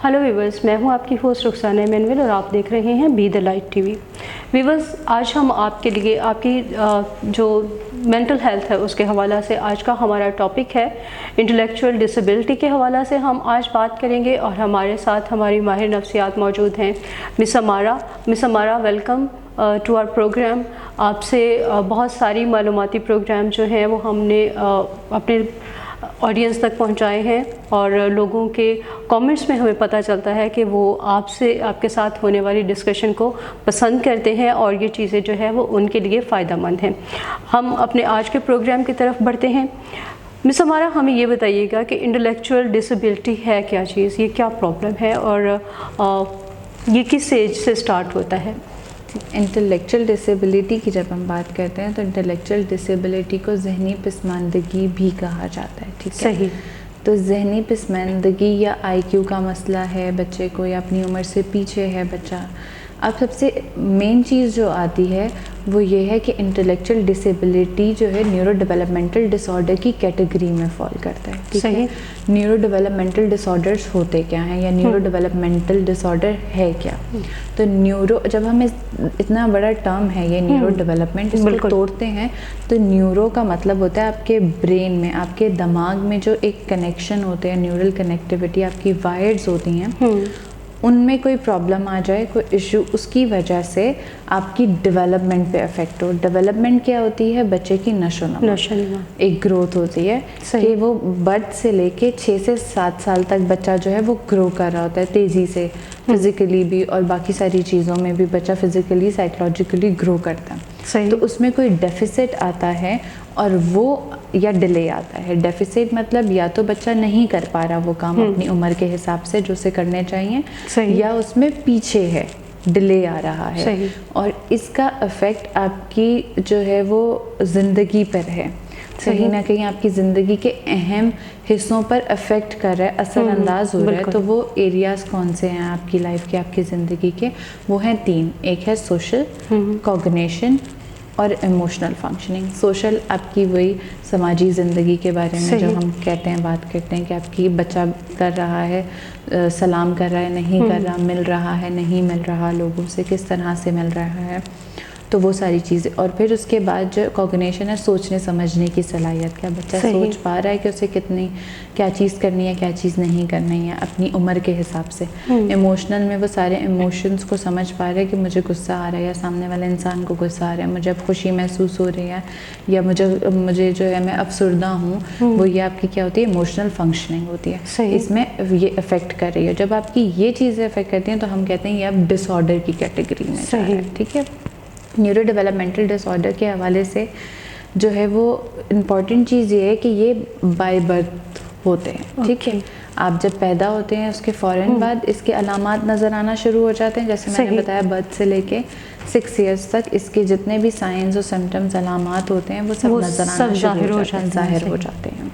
Hello viewers, मैं हूं आपकी होस्ट रुखसाना इमानुएल और आप देख रहे हैं be the light TV. Viewers, आज हम आपके लिए आपकी जो मेंटल हेल्थ है उसके हवाला से आज का हमारा टॉपिक है इंटेलेक्चुअल डिसेबिलिटी के हवाला से हम आज बात करेंगे और हमारे साथ हमारी माहिर नफ्सियात मौजूद हैं मिस अमारा। मिस अमारा, वेलकम टू आवर प्रोग्राम। आपसे बहुत सारी मालूमाती प्रोग्राम जो हैं वो हमने अपने ऑडियंस तक पहुंचाए हैं और लोगों के कमेंट्स में हमें पता चलता है कि वो आपसे आपके साथ होने वाली डिस्कशन को पसंद करते हैं और ये चीज़ें जो है वो उनके लिए फ़ायदेमंद हैं। हम अपने आज के प्रोग्राम की तरफ बढ़ते हैं। मिस हमारा, हमें ये बताइएगा कि इंटेलेक्चुअल डिसेबिलिटी है क्या चीज़, ये क्या प्रॉब्लम है और ये किस एज से स्टार्ट होता है? इंटेलेक्चुअल डिसेबिलिटी की जब हम बात करते हैं तो इंटेलेक्चुअल डिसेबिलिटी को ज़हनी पसमानदगी भी कहा जाता है। ठीक है, सही। तो ज़हनी पसमानदगी या आईक्यू का मसला है बच्चे को या अपनी उम्र से पीछे है बच्चा। अब सबसे मेन चीज़ जो आती है वो ये है कि इंटेलेक्चुअल डिसेबिलिटी जो है न्यूरो डेवलपमेंटल डिसऑर्डर की कैटेगरी में फॉल करता है। ठीक है, न्यूरो डेवलपमेंटल डिसऑर्डर्स होते क्या हैं या न्यूरो डेवलपमेंटल डिसऑर्डर है क्या? तो न्यूरो, जब हम इतना बड़ा टर्म है ये न्यूरो डेवलपमेंट, इसको तोड़ते हैं तो न्यूरो का मतलब होता है आपके ब्रेन में, आपके दिमाग में जो एक कनेक्शन होते हैं, न्यूरल कनेक्टिविटी, आपकी वायर्स होती हैं, उनमें कोई प्रॉब्लम आ जाए, कोई इशू, उसकी वजह से आपकी डेवलपमेंट पे अफेक्ट हो। डेवलपमेंट क्या होती है? बच्चे की नशोनुमा, एक ग्रोथ होती है कि वो बर्थ से लेके 6 से 7 साल तक बच्चा जो है वो ग्रो कर रहा होता है तेज़ी से, फिज़िकली भी और बाकी सारी चीज़ों में भी बच्चा फिज़िकली साइकोलॉजिकली ग्रो करता है। तो उसमें कोई डेफिसिट आता है और वो या डिले आता है। डेफिसिट मतलब या तो बच्चा नहीं कर पा रहा वो काम अपनी उम्र के हिसाब से जो उसे करने चाहिए, या उसमें पीछे है, डिले आ रहा है, और इसका इफ़ेक्ट आपकी जो है वो ज़िंदगी पर है, कहीं ना कहीं आपकी ज़िंदगी के अहम हिस्सों पर अफेक्ट कर रहा है, असरअंदाज हो रहा है। तो वो एरियाज़ कौन से हैं आपकी लाइफ के, आपकी ज़िंदगी के? वो हैं 3। एक है सोशल, कॉग्निशन और इमोशनल फंक्शनिंग। सोशल आपकी वही समाजी ज़िंदगी के बारे में जो हम कहते हैं, बात करते हैं कि आपकी बच्चा कर रहा है, सलाम कर रहा है, नहीं कर रहा, मिल रहा है, नहीं मिल रहा, लोगों से किस तरह से मिल रहा है, तो वो सारी चीज़ें। और फिर उसके बाद जो कॉग्निशन है, सोचने समझने की सलाहियत, क्या बच्चा सोच पा रहा है कि उसे कितनी क्या चीज़ करनी है, क्या चीज़ नहीं करनी है अपनी उम्र के हिसाब से। इमोशनल में वो सारे इमोशंस को समझ पा रहे हैं कि मुझे गुस्सा आ रहा है या सामने वाले इंसान को गुस्सा आ रहा है, मुझे अब खुशी महसूस हो रही है या मुझे जो है मैं अफसरदा हूँ, वो ये आपकी क्या होती है? इमोशनल फंक्शनिंग होती है। इसमें ये अफेक्ट कर रही है। जब आपकी ये चीज़ें अफेक्ट करती हैं तो हम कहते हैं ये अब डिसऑर्डर की कैटेगरी में जा रहा है। ठीक है, न्यूरो डेवलपमेंटल डिसऑर्डर के हवाले से जो है वो इम्पॉर्टेंट चीज़ ये है कि ये बाय बर्थ होते हैं। ठीक है, आप जब पैदा होते हैं उसके फ़ौरन बाद इसके अलामात नज़र आना शुरू हो जाते हैं। जैसे मैंने बताया, बर्थ से लेके 6 ईयर्स तक इसके जितने भी साइंस और सिम्टम्स, अलामात होते हैं वो सब नज़र आना शुरू हो जाते हैं, ज़ाहिर हो जाते हैं।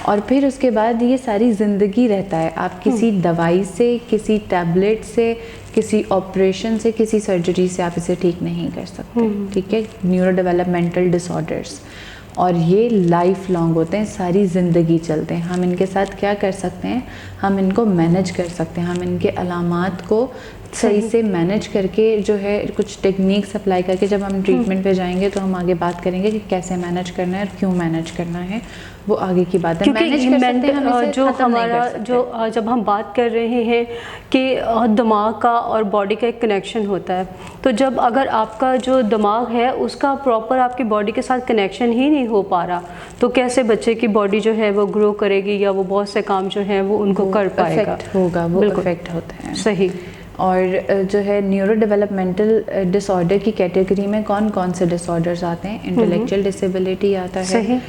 और फिर उसके बाद ये सारी ज़िंदगी रहता है। आप किसी दवाई से, किसी टैबलेट से, किसी ऑपरेशन से, किसी सर्जरी से आप इसे ठीक नहीं कर सकते। ठीक है, न्यूरो डेवलपमेंटल डिसऑर्डर्स, और ये लाइफ लॉन्ग होते हैं, सारी ज़िंदगी चलते हैं। हम इनके साथ क्या कर सकते हैं? हम इनको मैनेज कर सकते हैं। हम इनके अलामात को सही से मैनेज करके जो है कुछ टेक्निक्स अप्लाई करके जब हम ट्रीटमेंट पे जाएंगे तो हम आगे बात करेंगे कि कैसे मैनेज करना है और क्यों मैनेज करना है, वो आगे की बात है। मैनेज कर सकते हैं हम इसे, जो हमारा जो जब हम बात कर रहे हैं कि दिमाग का और बॉडी का एक कनेक्शन होता है, तो जब अगर आपका जो दिमाग है उसका प्रॉपर आपकी बॉडी के साथ कनेक्शन ही नहीं हो पा रहा, तो कैसे बच्चे की बॉडी जो है वो ग्रो करेगी या वो बहुत से काम जो है वो उनको कर पाएगा? होगा, वो इफेक्ट होता है। सही। और जो है न्यूरो डेवलपमेंटल डिसऑर्डर की कैटेगरी में कौन कौन से डिसऑर्डर्स आते हैं? इंटेलेक्चुअल डिसेबिलिटी आता है,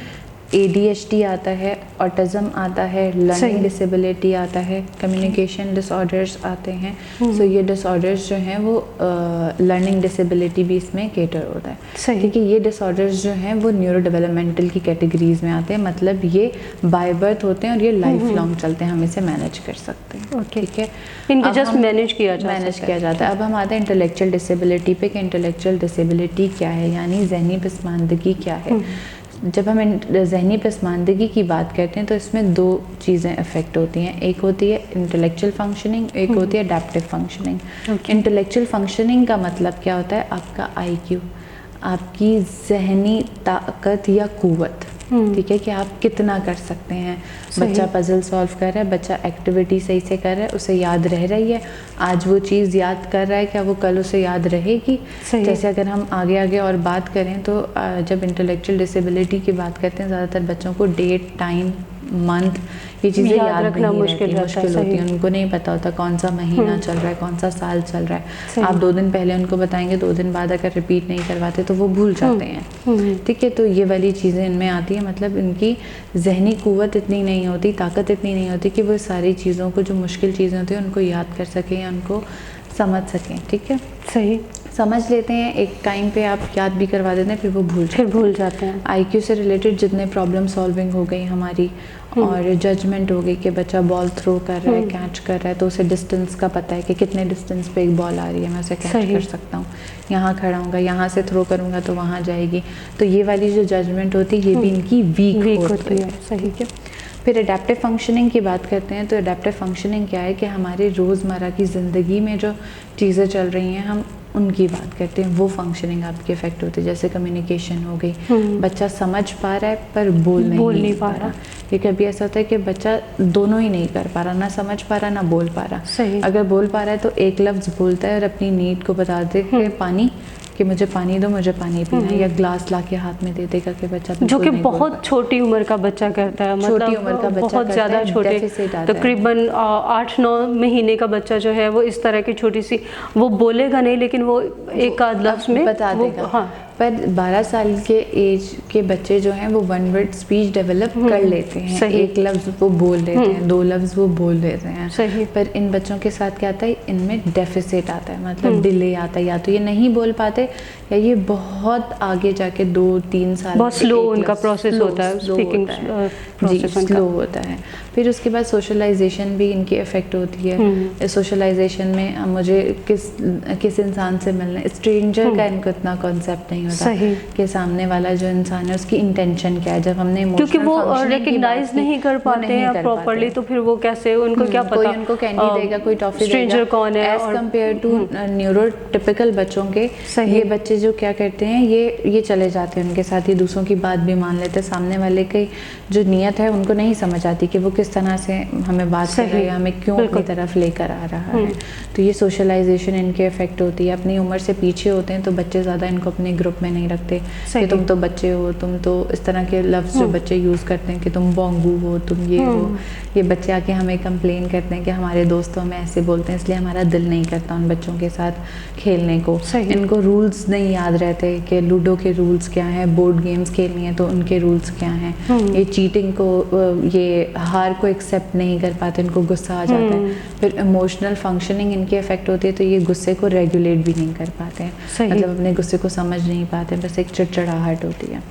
ADHD आता है, ऑटिज़म आता है, लर्निंग डिसेबिलिटी आता है, कम्युनिकेशन डिसऑर्डर्स आते हैं। सो ये डिसऑर्डर्स जो हैं वो लर्निंग डिसेबिलिटी भी इसमें केटर होता है। ठीक है, ये डिसऑर्डर्स जो हैं वो न्यूरो डेवलपमेंटल की कैटेगरीज में आते हैं, मतलब ये बाय बर्थ होते हैं और ये लाइफ लॉन्ग चलते हैं, हम इसे मैनेज कर सकते हैं। ठीक है, इनको जस्ट मैनेज किया जाता है। अब हम आते हैं इंटेलेक्चुअल डिसेबिलिटी पे कि इंटेलेक्चुअल डिसेबिलिटी क्या है, यानी ज़हनी पसमानदगी क्या है। जब हम जहनी पसमानदगी की बात करते हैं तो इसमें दो चीज़ें अफेक्ट होती हैं, एक होती है इंटेलेक्चुअल फंक्शनिंग, एक होती है अडेप्टिव फंक्शनिंग। इंटेलेक्चुअल फंक्शनिंग का मतलब क्या होता है, आपका आईक्यू, आपकी जहनी ताकत या कुव्वत, ठीक है, कि आप कितना कर सकते हैं। बच्चा पजल सॉल्व कर रहा है, बच्चा एक्टिविटी सही से कर रहा है, उसे याद रह रही है, आज वो चीज़ याद कर रहा है, क्या वो कल उसे याद रहेगी। जैसे अगर हम आगे आगे और बात करें तो जब इंटेलेक्चुअल डिसेबिलिटी की बात करते हैं, ज़्यादातर बच्चों को डेट, टाइम, मंथ, ये चीज़ें याद रखना मुश्किल होती है, उनको नहीं पता होता कौन सा महीना चल रहा है, कौन सा साल चल रहा है। आप 2 दिन पहले उनको बताएंगे, 2 दिन बाद अगर रिपीट नहीं करवाते तो वो भूल जाते हैं, ठीक है। तो ये वाली चीज़ें इनमें आती है, मतलब इनकी जहनी कुव्वत इतनी नहीं होती, ताकत इतनी नहीं होती कि वो सारी चीज़ों को, जो मुश्किल चीज़ें होती हैं उनको याद कर सकें या उनको समझ सकें, ठीक है। सही समझ लेते हैं, एक टाइम पे आप याद भी करवा देते हैं, फिर वो भूल जाते हैं। आईक्यू से रिलेटेड जितने प्रॉब्लम सॉल्विंग हो गई हमारी, और जजमेंट हो गई कि बच्चा बॉल थ्रो कर रहा है, कैच कर रहा है, तो उसे डिस्टेंस का पता है कि कितने डिस्टेंस पे एक बॉल आ रही है, मैं उसे कैच कर सकता हूँ, यहाँ खड़ा हूँगा, यहाँ से थ्रो करूँगा तो वहाँ जाएगी। तो ये वाली जो जजमेंट होती है ये भी इनकी वीक होती है, सही है। फिर अडेप्टिव फंक्शनिंग की बात करते हैं तो अडेप्टिव फंक्शनिंग क्या है कि हमारे रोज़मर्रा की ज़िंदगी में जो चीज़ें चल रही हैं हम उनकी बात करते हैं, वो फंक्शनिंग आपकी इफेक्ट होती है। जैसे कम्युनिकेशन हो गई, बच्चा समझ पा रहा है पर बोल नहीं पा रहा। ये कभी ऐसा होता है कि बच्चा दोनों ही नहीं कर पा रहा, ना समझ पा रहा ना बोल पा रहा। अगर बोल पा रहा है तो एक लफ्ज़ बोलता है और अपनी नीड को बता दे कि पानी, कि मुझे पानी दो, मुझे पानी पीना है, या ग्लास लाके हाथ में दे देगा कि बच्चा, जो कि बहुत छोटी उम्र का बच्चा करता है, मतलब छोटी उम्र का बच्चा बहुत ज़्यादा छोटे, तकरीबन 8-9 महीने का बच्चा जो है वो इस तरह की छोटी सी, वो बोलेगा नहीं लेकिन वो एक आध लफ्ज़ में बता देगा। हाँ। पर 12 साल के एज के बच्चे जो हैं वो 1 वर्ड स्पीच डेवलप कर लेते हैं, एक लफ्ज़ वो बोल लेते हैं, 2 लफ्ज़ वो बोल लेते हैं। सही। पर इन बच्चों के साथ क्या आता है, इनमें डेफिसिट आता है, मतलब डिले आता है, या तो ये नहीं बोल पाते या ये बहुत आगे जाके 2-3 साल बहुत स्लो उनका प्रोसेस होता है, स्पीकिंग प्रोसेस स्लो होता है। फिर उसके बाद सोशलाइजेशन भी इनकी इफेक्ट होती है। सोशलाइजेशन में मुझे किस इंसान से मिलना, स्ट्रेंजर का इनको इतना कॉन्सेप्ट नहीं होता कि सामने वाला जो इंसान है उसकी इंटेंशन क्या है। जब हमने क्योंकि वो रिकग्नाइज नहीं कर पाते हैं प्रॉपर्ली, तो फिर वो कैसे, उनको क्या पता, कोई उनको कैंडी देगा, कोई टॉफी देगा, स्ट्रेंजर कौन है। एज कम्पेयर टू न्यूरोटिपिकल बच्चों के, ये बच्चे जो क्या करते हैं, ये चले जाते हैं उनके साथ, ये दूसरों की बात भी मान लेते हैं, सामने वाले की जो नीयत है उनको नहीं समझ आती कि वो किस तरह से हमें बात कर रहा है या हमें क्यों अपनी तरफ लेकर आ रहा है। तो ये सोशलाइजेशन इनके इफेक्ट होती है। अपनी उम्र से पीछे होते हैं तो बच्चे ज़्यादा इनको अपने ग्रुप में नहीं रखते कि तुम तो बच्चे हो, तुम तो इस तरह के लफ्ज़ जो बच्चे यूज़ करते हैं कि तुम बोंगू हो, तुम ये हो। ये बच्चे आके हमें कंप्लेन करते हैं कि हमारे दोस्तों में ऐसे बोलते हैं, इसलिए हमारा दिल नहीं करता उन बच्चों के साथ खेलने को। इनको रूल्स नहीं याद रहते कि लूडो के रूल्स क्या हैं, बोर्ड गेम्स खेलनी है तो उनके रूल्स क्या हैं। ये चीटिंग को, ये हार को एक्सेप्ट नहीं कर पाते, इनको गुस्सा आ जाता है। फिर इमोशनल फंक्शनिंग इनकी इफेक्ट होती है, तो ये गुस्से को रेगुलेट भी नहीं कर पाते हैं, मतलब अपने गुस्से को समझ नहीं पाते, बस एक चिड़चिड़ाहट होती है।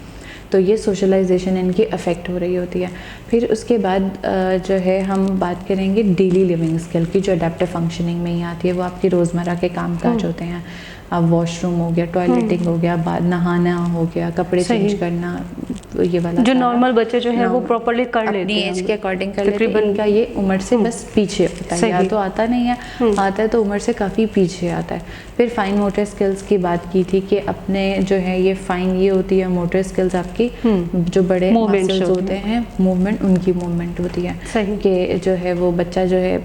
तो ये सोशलाइजेशन इनकी अफेक्ट हो रही होती है। फिर उसके बाद जो है हम बात करेंगे डेली लिविंग स्किल की, जो अडेप्टिव फंक्शनिंग में ही आती है। वो आपकी रोज़मर्रा के काम काज होते हैं। अब वॉशरूम हो गया, टॉयलेटिंग हो गया, बाद नहाना हो गया, कपड़े चेंज करना, ये वाला जो नॉर्मल बच्चे जो है वो प्रॉपर्ली कर लेते हैं, अपनी एज के अकॉर्डिंग कर लेते हैं। इनका ये उम्र से बस पीछे होता है, या तो आता नहीं है, आता है तो उम्र से काफ़ी पीछे आता है। फिर फाइन मोटर स्किल्स की बात की थी कि अपने जो है ये फाइन ये होती है मोटर स्किल्स आपकी, जो बड़े मसल्स होते हैं, मूवमेंट, उनकी मूवमेंट होती है कि जो है वो बच्चा जो है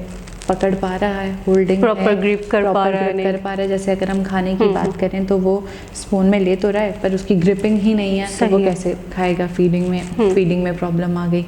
पकड़ पा रहा है, होल्डिंग प्रॉपर ग्रिप कर पा रहा है। जैसे अगर हम खाने की बात करें तो वो स्पून में ले तो रहा है पर उसकी ग्रिपिंग ही नहीं है, तो वो कैसे खाएगा। फीडिंग में प्रॉब्लम आ गई,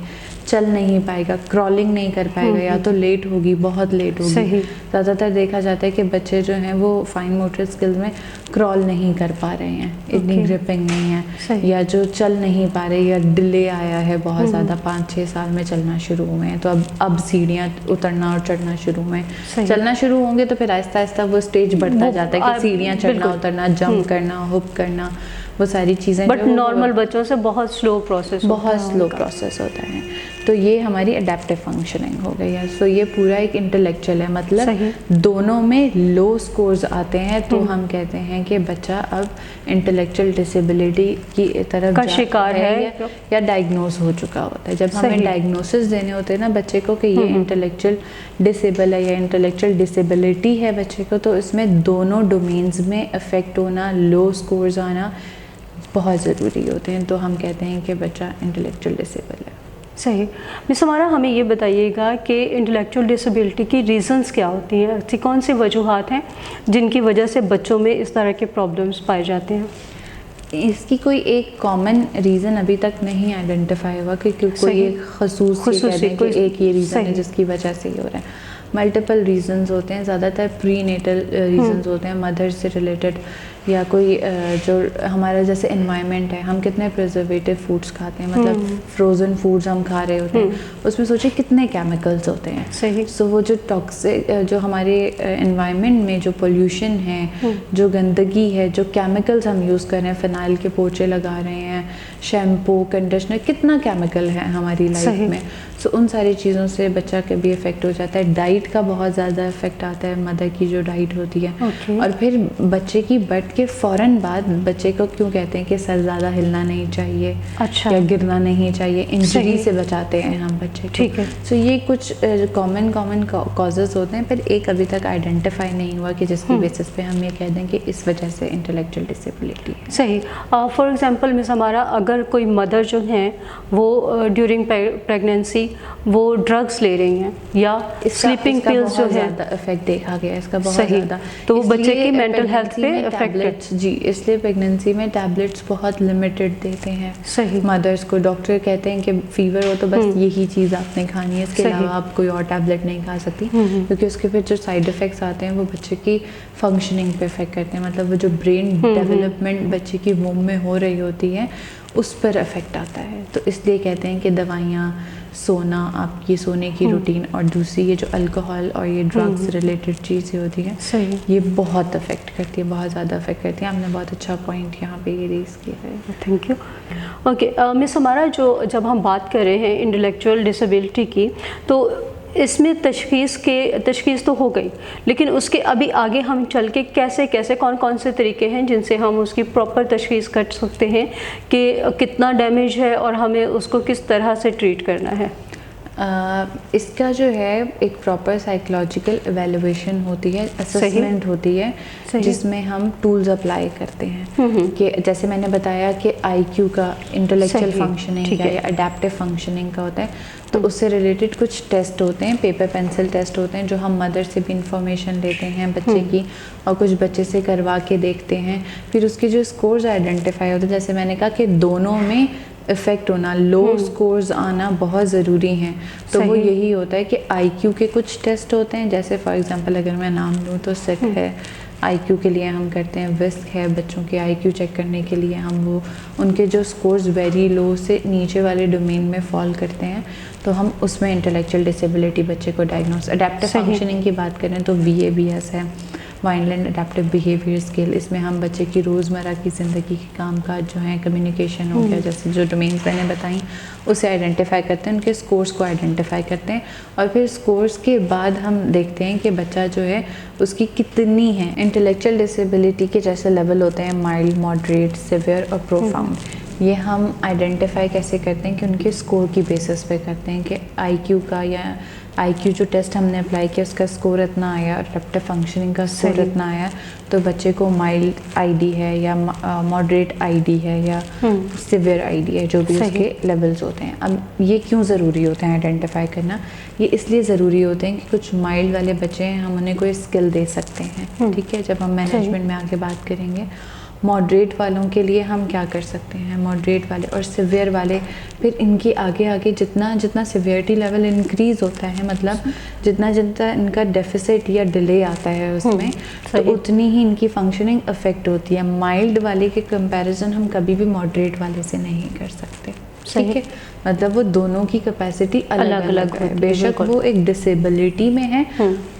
चल नहीं पाएगा, क्रॉलिंग नहीं कर पाएगा, या तो लेट होगी, बहुत लेट होगी। ज़्यादातर देखा जाता है कि बच्चे जो हैं वो फाइन मोटर स्किल्स में क्रॉल नहीं कर पा रहे हैं, इतनी ग्रिपिंग नहीं है, या जो चल नहीं पा रहे, या डिले आया है बहुत ज़्यादा, 5-6 साल में चलना शुरू हुए हैं, तो अब सीढ़ियाँ उतरना और चढ़ना शुरू हुए। चलना शुरू होंगे तो फिर आहिस्ता आहिस्ता वो स्टेज बढ़ता जाता है कि सीढ़ियाँ चढ़ना उतरना, जंप करना, हुप करना, वो सारी चीज़ें। बट नॉर्मल बच्चों से बहुत स्लो प्रोसेस होता है। तो ये हमारी अडेप्टिव फंक्शनिंग हो गई है। सो ये पूरा एक इंटेलेक्चुअल है, मतलब दोनों में लो स्कोर्स आते हैं तो हम कहते हैं कि बच्चा अब इंटेलेक्चुअल डिसेबिलिटी की तरफ का शिकार है या डायग्नोज हो चुका होता है। जब हमें डायग्नोसिस देने होते हैं ना बच्चे को कि ये इंटेलेक्चुअल डिसेबल है या इंटेलेक्चुअल डिसेबिलिटी है बच्चे को, तो इसमें दोनों डोमेन्स में इफेक्ट होना, लो स्कोर्स आना बहुत ज़रूरी होते हैं। तो हम कहते हैं कि बच्चा इंटेलेक्चुअल डिसेबल है। सही। मिस हमारा हमें ये बताइएगा कि इंटेलेक्चुअल डिसेबिलिटी की रीज़न्स क्या होती हैं, ऐसी कौन सी वजूहात हैं जिनकी वजह से बच्चों में इस तरह के प्रॉब्लम्स पाए जाते हैं? इसकी कोई एक कॉमन रीज़न अभी तक नहीं आइडेंटिफाई हुआ कि कोई एक खसूसी कि एक ये रीज़न है जिसकी वजह से ये हो रहा है। मल्टीपल रीजंस होते हैं, ज़्यादातर प्री नेटल रीजंस होते हैं, मदर से रिलेटेड या कोई जो हमारा जैसे एनवायरनमेंट है, हम कितने प्रिजर्वेटिव फूड्स खाते हैं, मतलब फ्रोज़न फूड्स हम खा रहे होते हैं, उसमें सोचिए कितने केमिकल्स होते हैं। सही। सो वो जो टॉक्सिक जो हमारे एनवायरनमेंट में जो पोल्यूशन है, जो गंदगी है, जो केमिकल्स हम यूज़ कर रहे हैं, फिनाइल के पोछे लगा रहे हैं, शैम्पू, कंडीशनर, कितना केमिकल है हमारी लाइफ में। सो उन सारी चीज़ों से बच्चा का भी इफ़ेक्ट हो जाता है। डाइट का बहुत ज़्यादा इफ़ेक्ट आता है, मदर की जो डाइट होती है। और फिर बच्चे की बर्थ के फ़ौरन बाद बच्चे को क्यों कहते हैं कि सर ज़्यादा हिलना नहीं चाहिए, अच्छा, या गिरना नहीं चाहिए, इंजरी से बचाते हैं हम बच्चे को। ठीक है। सो ये कुछ कॉमन कॉजेज़ होते हैं, पर एक अभी तक आइडेंटिफाई नहीं हुआ कि जिसकी बेसिस पे हम ये कह दें कि इस वजह से इंटेलेक्चुअल डिसेबिलिटी है। सही। फॉर एग्जांपल मिस हमारा अगर कोई मदर जो हैं वो ड्यूरिंग प्रेगनेंसी वो ड्रग्स ले रही हैं या स्लीपिंग पिल्स जो है, इफेक्ट देखा गया इसका बहुत ज़्यादा, तो वो बच्चे की मेंटल हेल्थ पे इफेक्ट जी, इसलिए प्रेगनेंसी में टैबलेट्स बहुत लिमिटेड देते हैं। सही। मदर्स को डॉक्टर कहते हैं कि फीवर हो तो बस यही चीज़ आपने खानी है, इसके अलावा आप कोई और टैबलेट नहीं खा सकती, क्योंकि उसके फिर जो साइड इफ़ेक्ट्स आते हैं वो बच्चे की फंक्शनिंग पे इफेक्ट करते हैं। मतलब वो जो ब्रेन डेवलपमेंट बच्चे की वूम में हो रही होती है उस पर इफेक्ट आता है। तो इसलिए कहते हैं कि दवाइयाँ, सोना, आपकी सोने की रूटीन, और दूसरी ये जो अल्कोहल और ये ड्रग्स रिलेटेड चीज़ें होती हैं, सही, ये बहुत अफेक्ट करती है, बहुत ज़्यादा अफेक्ट करती है। आपने बहुत अच्छा पॉइंट यहाँ पे ये रेज़ किया है। Thank you. ओके मिस हमारा जब हम बात कर रहे हैं इंटेलेक्चुअल डिसेबिलिटी की, तो इसमें तशख़ीस तो हो गई, लेकिन उसके अभी आगे हम चल के कैसे कौन कौन से तरीके हैं जिनसे हम उसकी प्रॉपर तशख़ीस कर सकते हैं कि कितना डैमेज है और हमें उसको किस तरह से ट्रीट करना है? इसका जो है एक प्रॉपर साइकोलॉजिकल एवेल्युएशन होती है, असेसमेंट होती है, जिसमें हम टूल्स अप्लाई करते हैं कि जैसे मैंने बताया कि आईक्यू का, इंटेलेक्चुअल फंक्शनिंग का या अडेप्टिव फंक्शनिंग का होता है, तो उससे रिलेटेड कुछ टेस्ट होते हैं, पेपर पेंसिल टेस्ट होते हैं, जो हम मदर से भी इंफॉर्मेशन लेते हैं बच्चे की और कुछ बच्चे से करवा के देखते हैं। फिर उसके जो स्कोर्स आइडेंटिफाई होते हैं, जैसे मैंने कहा कि दोनों में इफ़ेक्ट होना, लो स्कोर्स आना बहुत ज़रूरी हैं। तो वो यही होता है कि आईक्यू के कुछ टेस्ट होते हैं, जैसे फॉर एग्जांपल अगर मैं नाम लूँ तो सेट है, आईक्यू के लिए हम करते हैं, विस्क है, बच्चों के आईक्यू चेक करने के लिए हम वो उनके जो स्कोर्स वेरी लो से नीचे वाले डोमेन में फॉल करते हैं, तो हम उसमें इंटेलेक्चुअल डिसेबिलिटी बच्चे को डायग्नोस। अडेप्टिव फंक्शनिंग की बात करें तो VABS है, वाइनलैंड अडेप्टिव बिहेवियर स्केल। इसमें हम बच्चे की रोज़मर्रा की ज़िंदगी के कामकाज जो हैं, कम्युनिकेशन हो गया, जैसे जो डोमेन्स मैंने बताई, उसे आइडेंटिफाई करते हैं, उनके स्कोर्स को आइडेंटिफाई करते हैं, और फिर स्कोर्स के बाद हम देखते हैं कि बच्चा जो है उसकी कितनी है। इंटेलेक्चुअल डिसेबिलिटी के जैसे लेवल होते हैं, माइल्ड, मॉडरेट, सिवियर और प्रोफाउंड। ये हम आइडेंटिफाई कैसे करते हैं कि उनके स्कोर की बेसिस पे करते हैं कि आईक्यू का या आईक्यू जो टेस्ट हमने अप्लाई किया उसका स्कोर इतना आया, अडेप्टिव फंक्शनिंग का स्कोर इतना आया, तो बच्चे को माइल्ड आईडी है या मॉडरेट आईडी है या सिवियर आईडी है, जो भी उसके लेवल्स होते हैं। अब ये क्यों ज़रूरी होते हैं आइडेंटिफाई करना? ये इसलिए ज़रूरी होते हैं कि कुछ माइल्ड वाले बच्चे हैं, हम उन्हें कोई स्किल दे सकते हैं, ठीक है, जब हम मैनेजमेंट में आगे बात करेंगे। मॉडरेट वालों के लिए हम क्या कर सकते हैं, मॉडरेट वाले और सिवियर वाले, फिर इनकी आगे जितना सिवियरिटी लेवल इंक्रीज़ होता है, मतलब जितना इनका डेफिसिट या डिले आता है उसमें, तो उतनी ही इनकी फंक्शनिंग अफेक्ट होती है। माइल्ड वाले के कंपैरिजन हम कभी भी मॉडरेट वाले से नहीं कर सकते। सही। ठीक है, मतलब वो दोनों की कैपेसिटी अलग अलग है। बेशक वो एक डिसेबिलिटी में है,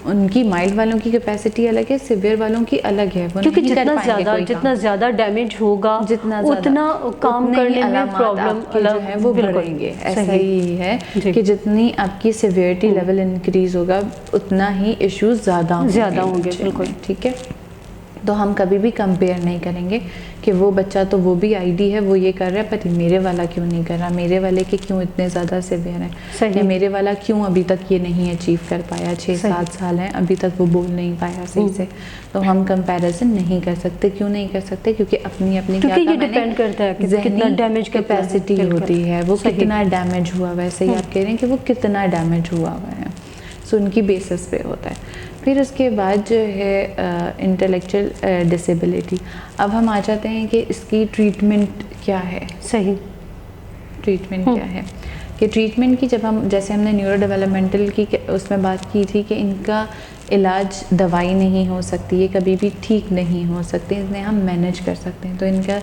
उनकी माइल्ड वालों की कैपेसिटी अलग है, सिवियर वालों की अलग है। वो क्योंकि नहीं कर पाएंगे जितना ज़्यादा डैमेज होगा जितना उतना काम करने में प्रॉब्लम जो है वो बढ़ेंगे। ऐसा ही है कि जितनी आपकी सिवियरिटी लेवल इंक्रीज होगा उतना ही इश्यूज ज़्यादा होंगे। बिल्कुल ठीक है, तो हम कभी भी कंपेयर नहीं करेंगे कि वो बच्चा तो वो भी आईडी है, वो ये कर रहा है, पर मेरे वाला क्यों नहीं कर रहा, मेरे वाले के क्यों इतने ज़्यादा सिवियर हैं, या मेरे वाला क्यों अभी तक ये नहीं अचीव कर पाया, 6-7 साल हैं अभी तक वो बोल नहीं पाया सही से। तो हम कंपैरिजन नहीं कर सकते। क्यों नहीं कर सकते? क्योंकि अपनी अपनी क्या ये डिपेंड करता है कि कितना डैमेज कैपेसिटी होती है, वो कितना डैमेज हुआ हुआ है। सही आप कह रहे हैं कि वो कितना डैमेज हुआ हुआ है, सो उनकी बेसिस पे होता है। फिर उसके बाद जो है इंटेलेक्चुअल डिसेबिलिटी। अब हम आ जाते हैं कि इसकी ट्रीटमेंट क्या है। सही, ट्रीटमेंट क्या है कि ट्रीटमेंट की, जब हम जैसे हमने न्यूरो डेवलपमेंटल की उसमें बात की थी कि इनका इलाज दवाई नहीं हो सकती, ये कभी भी ठीक नहीं हो सकते, इन्हें हम मैनेज कर सकते हैं। तो इनका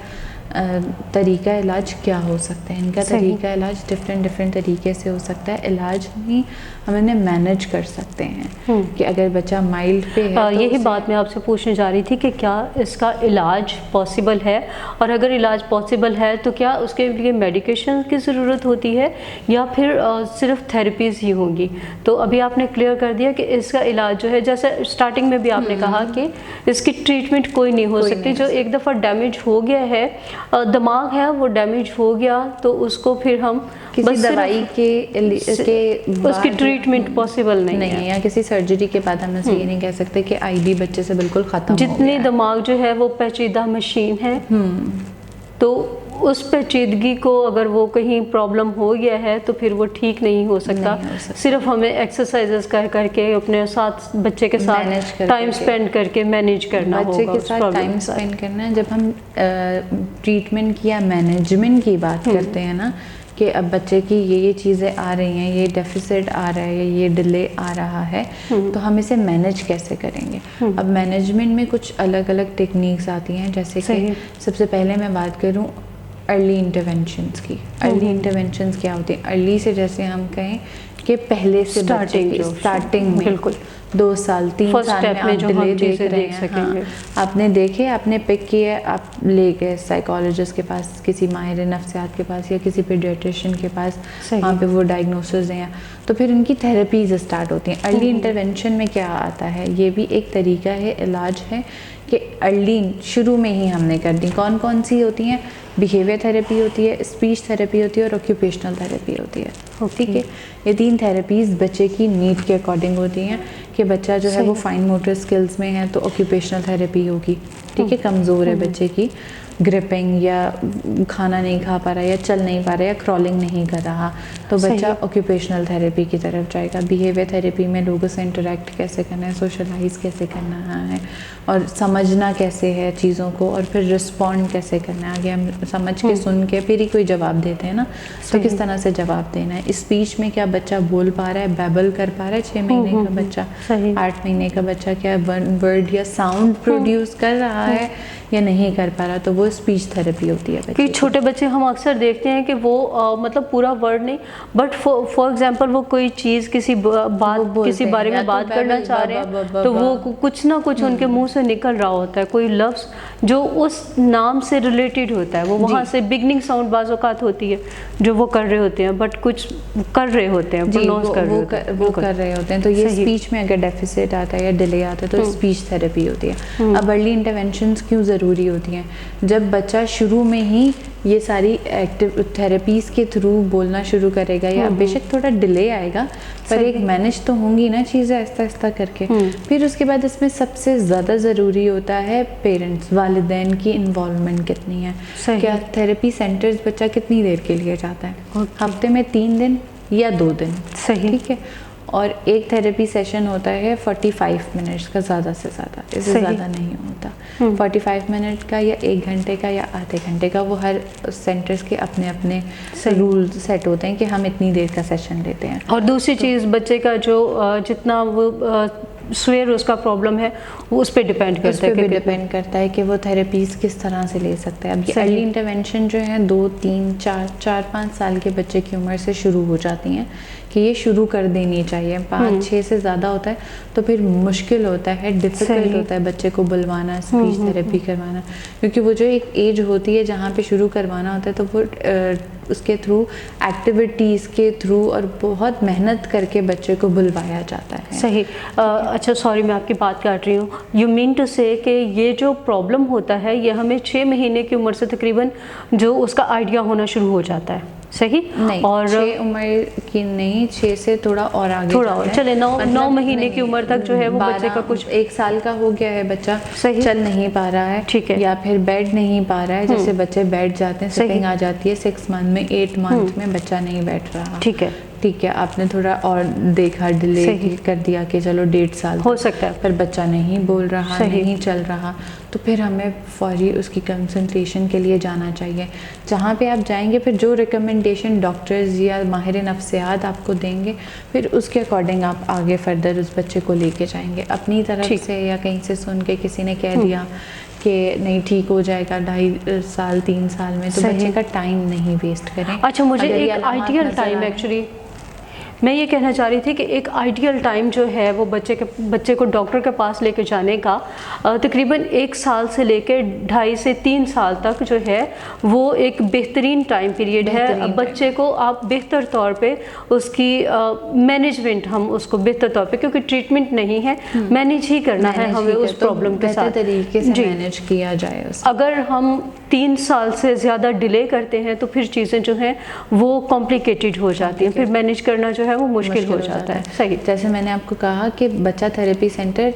तरीका इलाज क्या हो सकता है? इनका तरीका इलाज डिफरेंट तरीके से हो सकता है। इलाज नहीं, हम इन्हें मैनेज कर सकते हैं कि अगर बच्चा माइल्ड पे है तो यही बात मैं आपसे पूछने जा रही थी कि क्या इसका इलाज पॉसिबल है, और अगर इलाज पॉसिबल है तो क्या उसके लिए मेडिकेशन की ज़रूरत होती है या फिर सिर्फ थेरेपीज़ ही होंगी? तो अभी आपने क्लियर कर दिया कि इसका इलाज जो है, जैसे स्टार्टिंग में भी आपने कहा कि इसकी ट्रीटमेंट कोई नहीं हो सकती। जो एक दफ़ा डैमेज हो गया है, दिमाग है वो डैमेज हो गया, तो उसको फिर हम किसी दवाई के उसकी ट्रीटमेंट पॉसिबल नहीं है, या किसी सर्जरी के बाद हम ये नहीं कह सकते कि आईडी बच्चे से बिल्कुल खत्म हो गया। जितनी दिमाग जो है वो पेचीदा मशीन है, तो उस पेचीदगी को अगर वो कहीं प्रॉब्लम हो गया है तो फिर वो ठीक नहीं हो सकता। सिर्फ हमें एक्सरसाइजेस कर करके अपने साथ बच्चे के साथ टाइम स्पेंड करके मैनेज करना होगा, बच्चे के साथ टाइम स्पेंड करना है। जब हम ट्रीटमेंट की या मैनेजमेंट की बात करते हैं ना, कि अब बच्चे की ये चीज़ें आ रही हैं, ये डेफिसिट आ रहा है, ये डिले आ रहा है, तो हम इसे मैनेज कैसे करेंगे? अब मैनेजमेंट में कुछ अलग अलग टेक्निक्स आती हैं, जैसे कि सबसे पहले मैं बात करूं अर्ली इंटरवेंशंस की। अर्ली इंटरवेंशंस क्या होती हैं? अर्ली से जैसे हम कहें कि पहले से स्टार्टिंग में बिल्कुल 2 साल 3 साल में आप डिले देख रहे हैं। हाँ, आपने देखे, आपने पिक किया, आप ले गए साइकोलॉजिस्ट के पास, किसी माहिर नफ्सियात के पास या किसी पीडियाट्रिशियन के पास, वहाँ पे वो डायग्नोसिस हैं, तो फिर उनकी थेरेपीज स्टार्ट होती हैं। अर्ली इंटरवेंशन में क्या आता है? ये भी एक तरीका है, इलाज है कि अर्ली शुरू में ही हमने कर दी। कौन कौन सी होती हैं? बिहेवियर थेरेपी होती है, स्पीच थेरेपी होती है और ऑक्यूपेशनल थेरेपी होती है। ठीक है, ये 3 थेरेपीज़ बच्चे की नीड के अकॉर्डिंग होती हैं कि बच्चा जो है वो फाइन मोटर स्किल्स में है तो ऑक्यूपेशनल थेरेपी होगी। ठीक है, कमज़ोर है बच्चे की, ग्रिपिंग या खाना नहीं खा पा रहा, या चल नहीं पा रहा, या क्रॉलिंग नहीं कर रहा, तो बच्चा ऑक्यूपेशनल थेरेपी की तरफ जाएगा। बिहेवियर थेरेपी में लोगों से इंटरेक्ट कैसे करना है, सोशलाइज कैसे करना है, और समझना कैसे है चीज़ों को, और फिर रिस्पॉन्ड कैसे करना है। आगे हम समझ के सुन के फिर ही कोई जवाब देते हैं ना, तो किस तरह से जवाब देना है। स्पीच में क्या बच्चा बोल पा रहा है, बैबल कर पा रहा है? 6 महीने का बच्चा, 8 महीने का बच्चा क्या वर्ड या साउंड प्रोड्यूस कर रहा है या नहीं कर पा रहा, तो वो स्पीच थेरेपी होती है। कि छोटे बच्चे हम अक्सर देखते हैं कि वो मतलब पूरा वर्ड नहीं, बट फॉर एग्जांपल वो कोई चीज़ किसी बात किसी बारे में बात करना चाह रहे हैं, तो वो कुछ ना कुछ उनके मुंह से निकल रहा होता है, कोई लफ्ज़ जो उस नाम से रिलेटेड होता है, वो वहाँ से बिगनिंग साउंड बाज़ औक़ात होती है जो वो कर रहे होते हैं, बट कुछ कर रहे होते हैं, प्रोनाउंस कर रहे होते हैं। तो ये स्पीच में अगर डेफिसिट आता है या डिले आता है तो स्पीच थेरेपी होती है। अब अर्ली इंटरवेंशंस क्यों ज़रूरी होती हैं? जब बच्चा शुरू में ही ये सारी एक्टिव थेरेपीज़ के थ्रू बोलना शुरू करेगा, या बेशक थोड़ा डिले आएगा पर एक मैनेज तो होंगी ना चीज़ें आहिस्ता आहिस्ता करके। फिर उसके बाद इसमें सबसे ज़्यादा ज़रूरी होता है पेरेंट्स, वालिदैन की इन्वॉल्वमेंट कितनी है। क्या थेरेपी सेंटर्स बच्चा कितनी देर के लिए जाता है? हफ्ते में 3 दिन या 2 दिन। सही, ठीक है, और एक थेरेपी सेशन होता है 45 मिनट्स का, ज़्यादा से ज़्यादा, इससे ज़्यादा नहीं होता। 45 मिनट का या 1 घंटे का या आधे घंटे का, वो हर सेंटर्स के अपने अपने रूल सेट होते हैं कि हम इतनी देर का सेशन लेते हैं। और दूसरी चीज़, बच्चे का जो जितना वो स्वेयर उसका प्रॉब्लम है, वो उस पर डिपेंड उस करता पे भी है डिपेंड करता है कि वो थेरेपीज़ किस तरह से ले सकते हैं। अब ये सही। अर्ली इंटरवेंशन जो है 2, 3, 4, 5 साल के बच्चे की उम्र से शुरू हो जाती हैं कि ये शुरू कर देनी चाहिए। 5-6 से ज़्यादा होता है तो फिर मुश्किल होता है, डिफ़िकल्ट सही। होता है बच्चे को बुलवाना, स्पीच थेरेपी करवाना, क्योंकि वो जो एक एज होती है जहाँ पे शुरू करवाना होता है तो वो उसके थ्रू, एक्टिविटीज़ के थ्रू और बहुत मेहनत करके बच्चे को बुलवाया जाता है। सही। अच्छा, सॉरी मैं आपकी बात काट रही हूँ। यू मीन टू से कि ये जो प्रॉब्लम होता है ये हमें 6 महीने की उम्र से तकरीबन जो उसका आइडिया होना शुरू हो जाता है, सही? नहीं, और 6 उम्र की नहीं, 6 से थोड़ा और आगे थोड़ा जाता और है। चले 9 मतलब महीने नहीं, की उम्र तक जो है वो बच्चे का कुछ 1 साल का हो गया है बच्चा, सही। चल नहीं पा रहा है, ठीक है। या फिर बैठ नहीं पा रहा है, जैसे बच्चे बैठ जाते हैं, सही। सिटिंग आ जाती है 6 मंथ में, 8 मंथ में बच्चा नहीं बैठ रहा। ठीक है। ठीक है, आपने थोड़ा और देखा, डिले सही। कर दिया कि चलो 1.5 साल हो सकता है, पर बच्चा नहीं बोल रहा, सही। नहीं चल रहा, तो फिर हमें फौरी उसकी कंसल्टेशन के लिए जाना चाहिए। जहाँ पे आप जाएंगे फिर जो रिकमेंडेशन डॉक्टर्स या माहिर नफ्सियात आपको देंगे, फिर उसके अकॉर्डिंग आप आगे फर्दर उस बच्चे को लेके जाएंगे। अपनी तरफ से या कहीं से सुन के किसी ने कह दिया कि नहीं ठीक हो जाएगा 2.5 साल 3 साल में, तो सही। बच्चे का टाइम नहीं वेस्ट करें। अच्छा, मुझे अगर ये एक अलामात आइडियल नज़र टाइम आए- एक्चुअली मैं ये कहना चाह रही थी कि एक आइडियल टाइम जो है वो बच्चे को डॉक्टर के पास लेके जाने का तकरीबन 1 साल से लेकर 2.5 से 3 साल तक जो है वो एक बेहतरीन टाइम पीरियड है। बच्चे को आप बेहतर तौर पे उसकी मैनेजमेंट, हम उसको बेहतर तौर पे, क्योंकि ट्रीटमेंट नहीं है, मैनेज ही करना है हमें उस प्रॉब्लम के साथ, तरीके से मैनेज किया जाए उसे। अगर हम 3 साल से ज़्यादा डिले करते हैं तो फिर चीज़ें जो हैं वो कॉम्प्लिकेटेड हो जाती हैं, फिर मैनेज करना जो है वो मुश्किल हो जाता है। सही। जैसे मैंने आपको कहा कि बच्चा थेरेपी सेंटर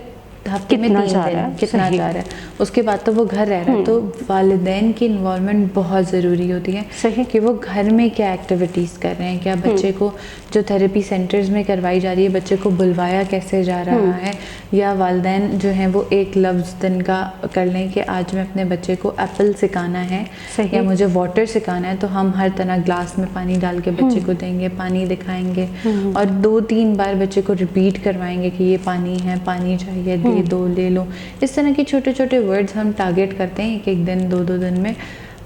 हफ्ते में 3 दिन कितना जा रहा है, उसके बाद तो वो घर रह रहा है, तो वालिदैन की इन्वॉल्वमेंट बहुत ज़रूरी होती है। सही। कि वो घर में क्या एक्टिविटीज़ कर रहे हैं, क्या बच्चे को जो थेरेपी सेंटर्स में करवाई जा रही है बच्चे को बुलवाया कैसे जा रहा है, या वालिदैन जो हैं वो एक लफ्ज़ दिन का कर लें कि आज मैं अपने बच्चे को एप्पल सिखाना है या मुझे वाटर सिखाना है, तो हम हर तरह ग्लास में पानी डाल के बच्चे को देंगे, पानी दिखाएंगे और 2-3 बार बच्चे को रिपीट करवाएंगे कि ये पानी है, पानी चाहिए, दे दो, ले लो। इस तरह के छोटे छोटे वर्ड्स हम टारगेट करते हैं, 1-1 दिन 2-2 दिन में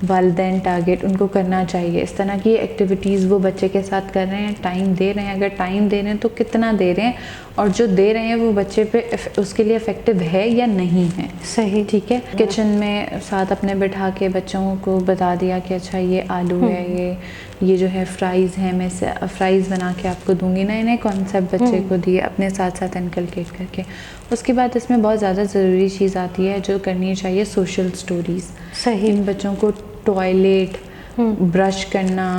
वालिदैन टारगेट उनको करना चाहिए। इस तरह की एक्टिविटीज़ वो बच्चे के साथ कर रहे हैं, टाइम दे रहे हैं, अगर टाइम दे रहे हैं तो कितना दे रहे हैं, और जो दे रहे हैं वो बच्चे पे उसके लिए इफ़ेक्टिव है या नहीं है। सही। ठीक है। किचन में साथ अपने बैठा के बच्चों को बता दिया कि अच्छा ये आलू है, ये जो है फ्राइज़ है, मैं फ्राइज़ बना के आपको दूंगी, नए नए कॉन्सेप्ट बच्चे को दिए अपने साथ साथ इनकलकेट करके। उसके बाद इसमें बहुत ज़्यादा ज़रूरी चीज़ आती है जो करनी चाहिए, सोशल स्टोरीज़। सही। इन बच्चों को टॉयलेट, ब्रश करना,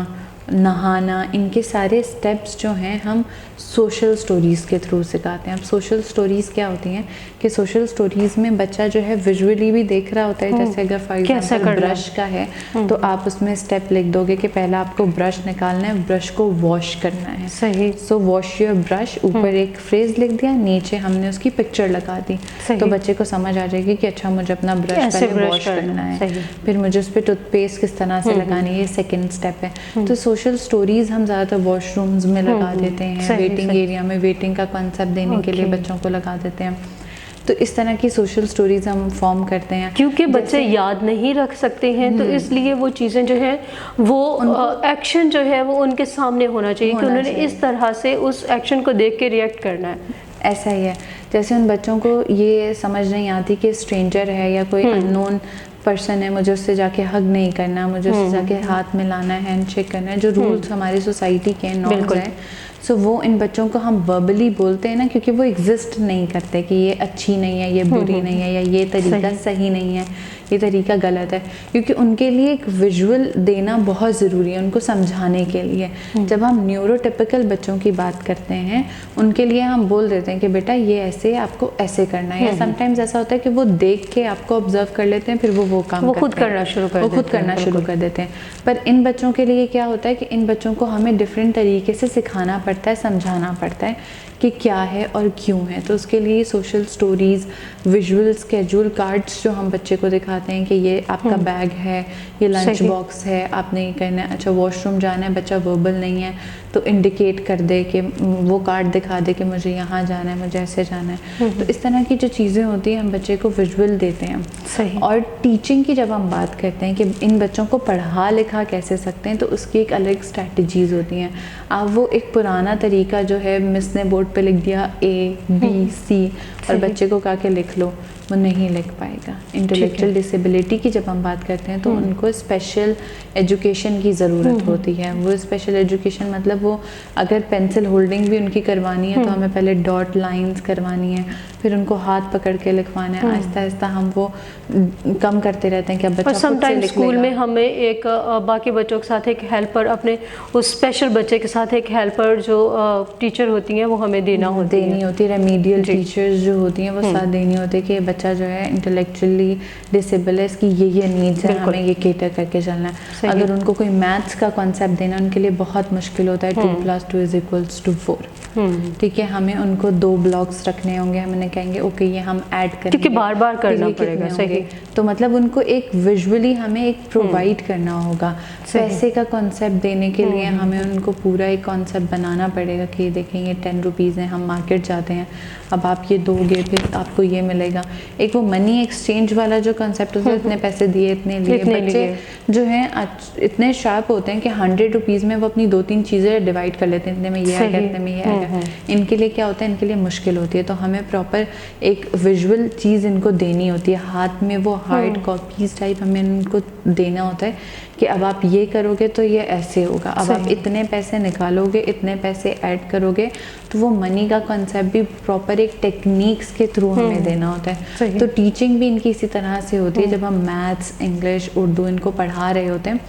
नहाना, इनके सारे स्टेप्स जो हैं हम सोशल स्टोरीज़ के थ्रू सिखाते हैं। अब सोशल स्टोरीज़ क्या होती हैं कि सोशल स्टोरीज़ में बच्चा जो है विजुअली भी देख रहा होता है, जैसे अगर फॉर एग्जांपल ब्रश का है तो आप उसमें स्टेप लिख दोगे कि पहला आपको ब्रश निकालना है, ब्रश को वॉश करना है। सही। सो वॉश योर ब्रश, ऊपर एक फ्रेज लिख दिया, नीचे हमने उसकी पिक्चर लगा दी, तो बच्चे को समझ आ जाएगी कि अच्छा मुझे अपना ब्रश पहले वॉश करना है, फिर मुझे उस पर टूथपेस्ट किस तरह से लगानी है, ये सेकेंड स्टेप है। तो सोशल स्टोरीज़ हम ज़्यादातर वॉशरूम्स में लगा देते हैं, वेटिंग एरिया में वेटिंग का कॉन्सेप्ट देने के लिए बच्चों को लगा देते हैं। तो इस तरह की सोशल स्टोरीज हम फॉर्म करते हैं, क्योंकि बच्चे याद नहीं रख सकते हैं, तो इसलिए वो चीज़ें जो है वो एक्शन जो है वो उनके सामने होना चाहिए कि उन्होंने इस तरह से उस एक्शन को देख के रिएक्ट करना है। ऐसा ही है, जैसे उन बच्चों को ये समझ नहीं आती कि स्ट्रेंजर है या कोई अननोन पर्सन है, मुझे उससे जाके हग नहीं करना, मुझे उससे जाके हाथ मिलाना है, हैंडशेक करना है, जो रूल्स हमारी सोसाइटी के नॉर्म्स हैं। सो वो इन बच्चों को हम वर्बली बोलते हैं ना, क्योंकि वो एग्जिस्ट नहीं करते कि ये अच्छी नहीं है, ये बुरी नहीं है, या ये तरीका सही नहीं है, ये तरीका गलत है, क्योंकि उनके लिए एक विजुअल देना बहुत ज़रूरी है उनको समझाने के लिए। जब हम न्यूरोटिपिकल बच्चों की बात करते हैं उनके लिए हम बोल देते हैं कि बेटा ये ऐसे आपको ऐसे करना है, या समटाइम्स ऐसा होता है कि वो देख के आपको ऑब्जर्व कर लेते हैं, फिर वो काम वो खुद करना शुरू कर देते हैं। पर इन बच्चों के लिए क्या होता है कि इन बच्चों को हमें डिफरेंट तरीके से सिखाना पड़ता है, समझाना पड़ता है कि क्या है और क्यों है। तो उसके लिए social stories, visual schedule cards जो हम बच्चे को दिखाते हैं कि ये आपका बैग है, ये लंच बॉक्स है, आपने ये करना है, अच्छा वॉशरूम जाना है, बच्चा वर्बल नहीं है तो इंडिकेट कर दे कि वो कार्ड दिखा दे कि मुझे यहाँ जाना है, मुझे ऐसे जाना है। तो इस तरह की जो चीज़ें होती हैं हम बच्चे को विजुअल देते हैं। सही। और टीचिंग की जब हम बात करते हैं कि इन बच्चों को पढ़ा लिखा कैसे सकते हैं, तो उसकी एक अलग स्ट्रैटेजीज़ होती हैं। आप वो एक पुराना तरीका जो है मिस ने बोर्ड पे लिख दिया ABC और बच्चे को कहा कि लिख लो, वो नहीं लिख पाएगा। इंटेलेक्चुअल डिसेबिलिटी की जब हम बात करते हैं तो उनको स्पेशल एजुकेशन की ज़रूरत होती है। वो स्पेशल एजुकेशन मतलब वो अगर पेंसिल होल्डिंग भी उनकी करवानी है तो हमें पहले डॉट लाइंस करवानी है, फिर उनको हाथ पकड़ के लिखवाना है। आहिस्ता आहिस्ता हम वो कम करते रहते हैं कि अब बच्चा खुद से लिख लेगा। स्कूल में हमें एक बाकी बच्चों के साथ एक हेल्पर, अपने उस स्पेशल बच्चे के साथ एक हेल्पर जो टीचर होती हैं वो हमें देनी होती है। रेमीडियल टीचर्स जो होती हैं वो साथ देनी होती है कि बच्चा जो है इंटेलेक्चुअली डिसेबल है, इसकी ये नीड्स है, हमें ये केटर करके चलना है। अगर उनको कोई मैथ्स का कॉन्सेप्ट देना उनके लिए बहुत मुश्किल होता है, 2 + 2 = 4, ठीक है, हमें उनको 2 ब्लॉक्स रखने होंगे, हमने कहेंगे ओके ये हम ऐड करेंगे क्योंकि बार बार करना पड़ेगा। सही। तो मतलब उनको एक विजुअली हमें एक प्रोवाइड करना होगा। पैसे का कॉन्सेप्ट देने के लिए हमें उनको पूरा एक कॉन्सेप्ट बनाना पड़ेगा कि देखें ये 10 रुपीज़ हैं, हम मार्केट जाते हैं, अब आप ये दोगे फिर आपको ये मिलेगा। एक वो मनी एक्सचेंज वाला जो कॉन्सेप्ट होता है, इतने पैसे दिए इतने लिए। बच्चे जो हैं इतने शार्प होते हैं कि 100 रुपीज़ में वो अपनी 2-3 चीज़ें डिवाइड कर लेते हैं, इतने में ये आएगा, इतने में ये आएगा। इनके लिए क्या होता है, इनके लिए मुश्किल होती है। तो हमें प्रॉपर एक विजुअल चीज़ इनको देनी होती है, हाथ में वो हार्ड कॉपीज़ टाइप हमें इनको देना होता है कि अब आप ये करोगे तो ये ऐसे होगा, अब आप इतने पैसे निकालोगे, इतने पैसे ऐड करोगे। तो वो मनी का कॉन्सेप्ट भी प्रॉपर एक टेक्निक्स के थ्रू हमें देना होता है। तो टीचिंग भी इनकी इसी तरह से होती है। जब हम मैथ्स, इंग्लिश, उर्दू इनको पढ़ा रहे होते हैं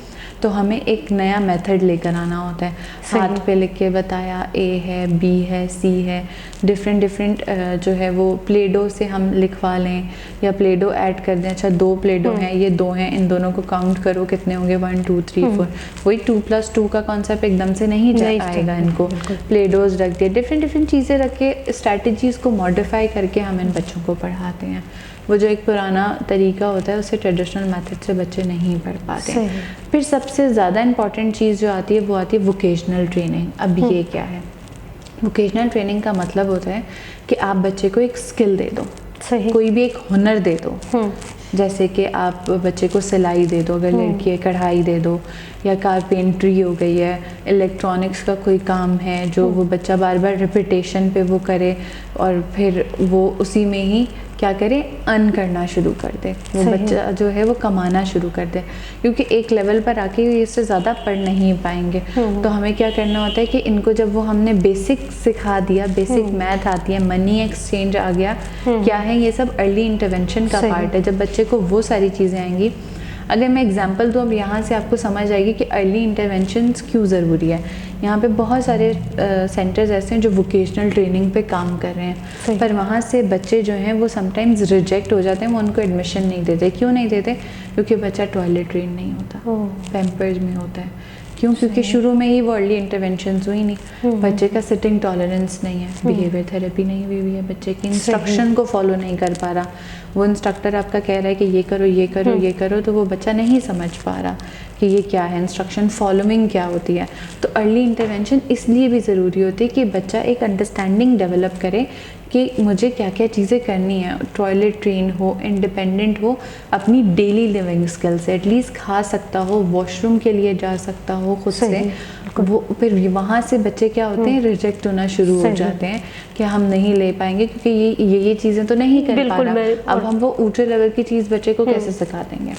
तो हमें एक नया मेथड लेकर आना होता है। हाथ पे लिख के बताया, A है, B है, C है, डिफरेंट जो है वो प्ले डो से हम लिखवा लें या प्ले डो ऐड कर दें। अच्छा 2 प्ले डो हैं, ये 2 हैं, इन दोनों को काउंट करो कितने होंगे, 1 2 3 4। वही 2 + 2 का कॉन्सेप्ट एकदम से नहीं आएगा इनको। प्ले डोज रख दिए, डिफरेंट चीज़ें रख के स्ट्रैटेजीज़ को मॉडिफाई करके हम इन बच्चों को पढ़ाते हैं। वो जो एक पुराना तरीका होता है उससे ट्रेडिशनल मेथड से बच्चे नहीं पढ़ पाते। फिर सबसे ज़्यादा इम्पॉर्टेंट चीज़ जो आती है वो आती है वोकेशनल ट्रेनिंग। अब ये क्या है? वोकेशनल ट्रेनिंग का मतलब होता है कि आप बच्चे को एक स्किल दे दो, कोई भी एक हुनर दे दो। जैसे कि आप बच्चे को सिलाई दे दो, अगर लड़की है कढ़ाई दे दो, या कारपेंट्री हो गई है, इलेक्ट्रॉनिक्स का कोई काम है जो वो बच्चा बार बार रिपीटेशन पे वो करे और फिर वो उसी में ही क्या करे, अर्न करना शुरू कर दे। वो बच्चा जो है वो कमाना शुरू कर दे, क्योंकि एक लेवल पर आके इससे ज़्यादा पढ़ नहीं पाएंगे। तो हमें क्या करना होता है कि इनको जब वो हमने बेसिक सिखा दिया, बेसिक मैथ आती है, मनी एक्सचेंज आ गया, क्या है ये सब अर्ली इंटरवेंशन का पार्ट है। जब बच्चे को वो सारी चीज़ें आएंगी, अगर मैं एग्जांपल दूँ अब यहाँ से आपको समझ आएगी कि अर्ली इंटरवेंशंस क्यों ज़रूरी है। यहाँ पे बहुत सारे सेंटर्स ऐसे हैं जो वोकेशनल ट्रेनिंग पे काम कर रहे हैं, पर वहाँ से बच्चे जो हैं वो समटाइम्स रिजेक्ट हो जाते हैं, वो उनको एडमिशन नहीं देते। क्यों नहीं देते? क्योंकि बच्चा टॉयलेट ट्रेन नहीं होता, पैम्पर्स में होता है। क्यों? क्योंकि शुरू में ही वो अर्ली इंटरवेंशंस हुई नहीं, बच्चे का सिटिंग टॉलरेंस नहीं है, बिहेवियर थेरेपी नहीं हुई है, बच्चे की इंस्ट्रक्शन को फॉलो नहीं कर पा रहा। वो इंस्ट्रक्टर आपका कह रहा है कि ये करो ये करो ये करो, तो वो बच्चा नहीं समझ पा रहा कि ये क्या है, इंस्ट्रक्शन फॉलोइंग क्या होती है। तो अर्ली इंटरवेंशन इसलिए भी ज़रूरी होती है कि बच्चा एक अंडरस्टैंडिंग डेवलप करे कि मुझे क्या क्या चीज़ें करनी है, टॉयलेट ट्रेन हो, इंडिपेंडेंट हो, अपनी डेली लिविंग स्किल से एटलीस्ट खा सकता हो, वॉशरूम के लिए जा सकता हो खुद से। वो फिर वहाँ से बच्चे क्या होते हैं, रिजेक्ट होना शुरू हो जाते हैं कि हम नहीं ले पाएंगे क्योंकि ये चीज़ें तो नहीं कर पा रहा। अब हम वो ऊंचे लेवल की चीज़ बच्चे को कैसे सिखा देंगे?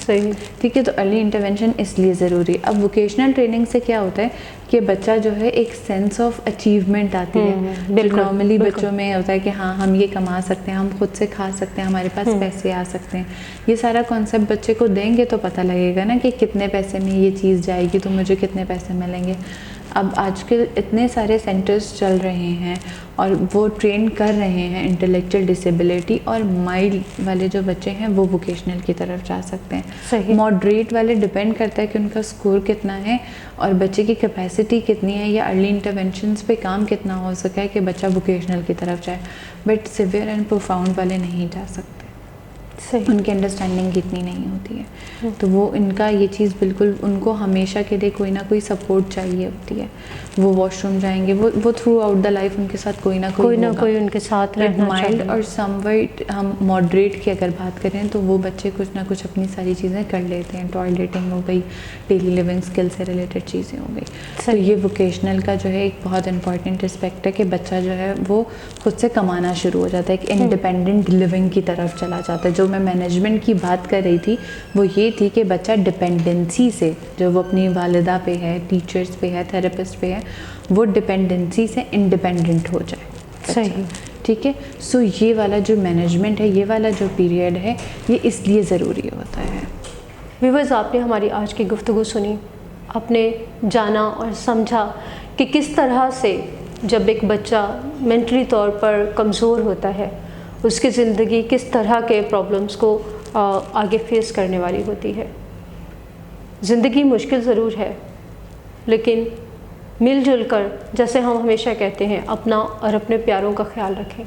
ठीक है, तो अर्ली इंटरवेंशन इसलिए ज़रूरी। अब वोकेशनल ट्रेनिंग से क्या होता है कि बच्चा जो है एक सेंस ऑफ अचीवमेंट आती है। नॉर्मली बच्चों में होता है कि हाँ हम ये कमा सकते हैं, हम खुद से खा सकते हैं, हमारे पास पैसे आ सकते हैं। ये सारा कॉन्सेप्ट बच्चे को देंगे तो पता लगेगा ना कि कितने पैसे में ये चीज़ जाएगी तो मुझे कितने पैसे मिलेंगे। अब आजकल इतने सारे सेंटर्स चल रहे हैं और वो ट्रेन कर रहे हैं इंटेलेक्चुअल डिसेबिलिटी, और माइल्ड वाले जो बच्चे हैं वो वोकेशनल की तरफ जा सकते हैं। सही। मॉडरेट वाले डिपेंड करता है कि उनका स्कोर कितना है और बच्चे की कैपेसिटी कितनी है या अर्ली इंटरवेंशंस पे काम कितना हो सका है कि बच्चा वोकेशनल की तरफ जाए। बट सिवियर एंड प्रोफाउंड वाले नहीं जा सकते, सही। उनकी अंडरस्टैंडिंग इतनी नहीं होती है। तो वो इनका ये चीज़ बिल्कुल, उनको हमेशा के लिए कोई ना कोई सपोर्ट चाहिए होती है। वो वॉशरूम जाएंगे, वो थ्रू आउट द लाइफ उनके साथ कोई ना कोई उनके साथ रहना माइल्ड चाहिए। और समवेट हम मॉडरेट की अगर बात करें तो वो बच्चे कुछ ना कुछ अपनी सारी चीज़ें कर लेते हैं। टॉयलेटिंग हो गई, डेली लिविंग स्किल से रिलेटेड चीज़ें हो गई। तो ये वोकेशनल का जो है एक बहुत इंपॉर्टेंट एस्पेक्ट है कि बच्चा जो है वो खुद से कमाना शुरू हो जाता है, एक इंडिपेंडेंट लिविंग की तरफ चला जाता है। जो मैं मैनेजमेंट की बात कर रही थी वो ये थी कि बच्चा डिपेंडेंसी से, जो वो अपनी वालिदा पे है, टीचर्स पे है, थेरेपिस्ट पे है, वो डिपेंडेंसी से इंडिपेंडेंट हो जाए बच्चा। सही। ठीक है। सो ये वाला जो मैनेजमेंट है, ये वाला जो पीरियड है, ये इसलिए ज़रूरी होता है। व्यूअर्स, आपने हमारी आज की गुफ्तगू सुनी, आपने जाना और समझा कि किस तरह से जब एक बच्चा मेंटली तौर पर कमज़ोर होता है, उसकी ज़िंदगी किस तरह के प्रॉब्लम्स को आगे फेस करने वाली होती है। ज़िंदगी मुश्किल ज़रूर है, लेकिन मिलजुल कर, जैसे हम हमेशा कहते हैं, अपना और अपने प्यारों का ख्याल रखें,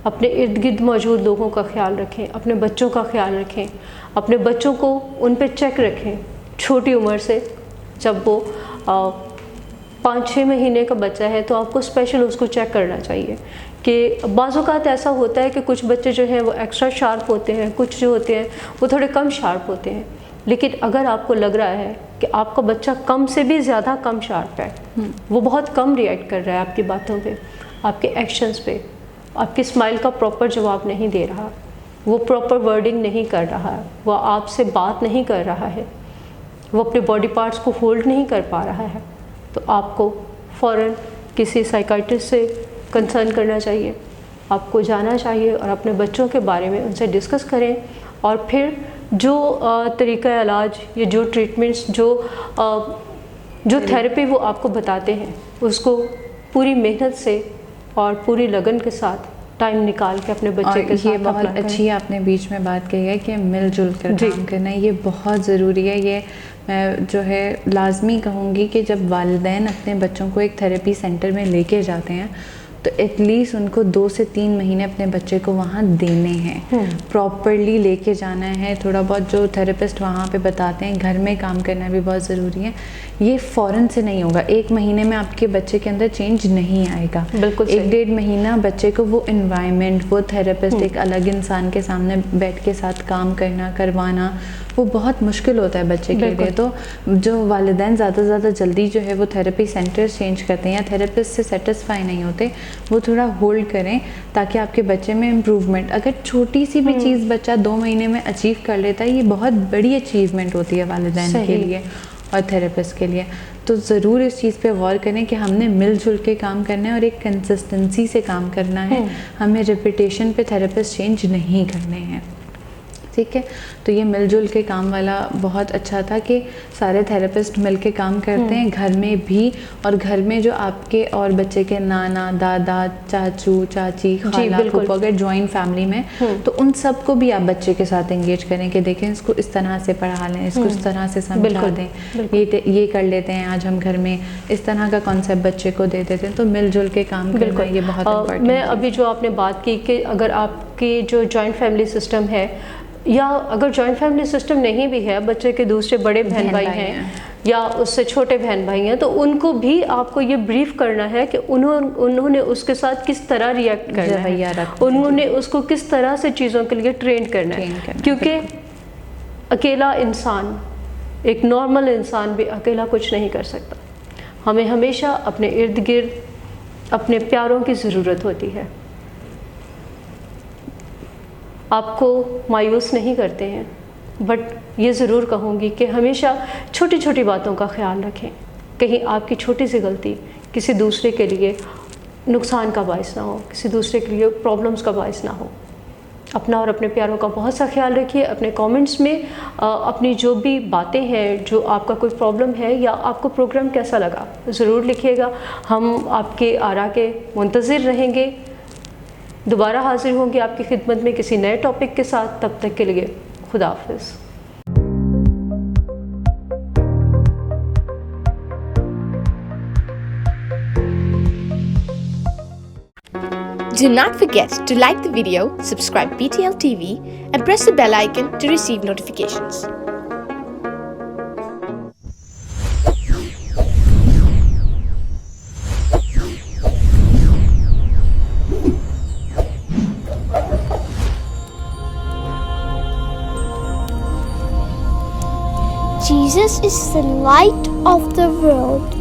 अपने इर्द गिर्द मौजूद लोगों का ख्याल रखें, अपने बच्चों का ख्याल रखें, अपने बच्चों को उन पे चेक रखें छोटी उम्र से। जब वो 5-6 महीने का बच्चा है तो आपको स्पेशल उसको चेक करना चाहिए कि बाज़ औक़ात ऐसा होता है कि कुछ बच्चे जो हैं वो एक्स्ट्रा शार्प होते हैं, कुछ जो होते हैं वो थोड़े कम शार्प होते हैं। लेकिन अगर आपको लग रहा है कि आपका बच्चा कम से भी ज़्यादा कम शार्प है, वो बहुत कम रिएक्ट कर रहा है आपकी बातों पे, आपके एक्शंस पे, आपकी स्माइल का प्रॉपर जवाब नहीं दे रहा, वो प्रॉपर वर्डिंग नहीं कर रहा है, वो आपसे बात नहीं कर रहा है, वो अपने बॉडी पार्ट्स को होल्ड नहीं कर पा रहा है, तो आपको फ़ौरन किसी साइकाइट्रिस्ट से कंसर्न करना चाहिए। आपको जाना चाहिए और अपने बच्चों के बारे में उनसे डिस्कस करें, और फिर जो तरीक़ा इलाज या जो ट्रीटमेंट्स, जो थेरेपी वो आपको बताते हैं, उसको पूरी मेहनत से और पूरी लगन के साथ टाइम निकाल के अपने बच्चे के साथ। ये बहुत अच्छी आपने बीच में बात कही है कि मिलजुल कर काम करना, ये बहुत ज़रूरी है। ये मैं जो है लाजमी कहूँगी कि जब वालिदैन अपने बच्चों को एक थेरेपी सेंटर में लेके जाते हैं तो एटलीस्ट उनको 2 से 3 महीने अपने बच्चे को वहाँ देने हैं, प्रॉपरली लेके जाना है। थोड़ा बहुत जो थेरेपिस्ट वहाँ पे बताते हैं, घर में काम करना भी बहुत ज़रूरी है। ये फ़ौरन से नहीं होगा, 1 महीने में आपके बच्चे के अंदर चेंज नहीं आएगा। बिल्कुल 1-1.5 महीना बच्चे को वो इन्वायरमेंट, वो थेरेपिस्ट, एक अलग इंसान के सामने बैठ के साथ काम करवाना, वो बहुत मुश्किल होता है बच्चे के लिए। तो जो वालिदैन ज़्यादा से ज़्यादा जल्दी जो है वो थेरेपी सेंटर चेंज करते हैं या थेरेपिस्ट से सेटिस्फाई नहीं होते, वो थोड़ा होल्ड करें ताकि आपके बच्चे में इम्प्रूवमेंट, अगर छोटी सी भी चीज़ बच्चा 2 महीने में अचीव कर लेता है, ये बहुत बड़ी अचीवमेंट होती है वालिदैन के लिए और थेरेपिस्ट के लिए। तो ज़रूर इस चीज़ पे गौर करें कि हमने मिलजुल के काम करना है और एक कंसिस्टेंसी से काम करना है। हमें रिपीटेशन पे थेरेपिस्ट चेंज नहीं करने हैं, ठीक है। तो ये मिलजुल के काम वाला बहुत अच्छा था कि सारे थेरेपिस्ट मिलके काम करते हैं घर में भी, और घर में जो आपके और बच्चे के नाना, दादा, चाचू, चाची, खाला, फूफा, अगर जॉइंट फैमिली में, तो उन सबको भी आप बच्चे के साथ एंगेज करें कि देखें इसको इस तरह से पढ़ा लें, इसको इस तरह से समझा दें, ये कर लेते हैं आज हम घर में, इस तरह का कॉन्सेप्ट बच्चे को दे देते हैं। तो मिलजुल के काम करना ये बहुत इम्पोर्टेंट है। मैं अभी जो आपने बात की कि अगर आपकी जो जॉइंट फैमिली सिस्टम है, या अगर जॉइंट फैमिली सिस्टम नहीं भी है, बच्चे के दूसरे बड़े बहन भाई हैं या उससे छोटे बहन भाई हैं, तो उनको भी आपको ये ब्रीफ करना है कि उन्होंने उसके साथ किस तरह रिएक्ट करना है, उन्होंने उसको किस तरह से चीज़ों के लिए ट्रेन करना है। क्योंकि अकेला इंसान, एक नॉर्मल इंसान भी अकेला कुछ नहीं कर सकता। हमें हमेशा अपने इर्द गिर्द अपने प्यारों की ज़रूरत होती है। आपको मायूस नहीं करते हैं, बट ये ज़रूर कहूँगी कि हमेशा छोटी छोटी बातों का ख्याल रखें, कहीं आपकी छोटी सी गलती किसी दूसरे के लिए नुकसान का बायस ना हो, किसी दूसरे के लिए प्रॉब्लम्स का बायस ना हो। अपना और अपने प्यारों का बहुत सा ख्याल रखिए। अपने कमेंट्स में अपनी जो भी बातें हैं, जो आपका कोई प्रॉब्लम है या आपको प्रोग्राम कैसा लगा, ज़रूर लिखिएगा। हम आपके आरा के मुंतज़िर रहेंगे। दोबारा हाजिर होंगे आपकी खिदमत में किसी नए टॉपिक के साथ। तब तक के लिए खुदा हाफिज़। Do not forget to like the video, subscribe BTL TV and press the bell icon to receive notifications. Jesus is the light of the world.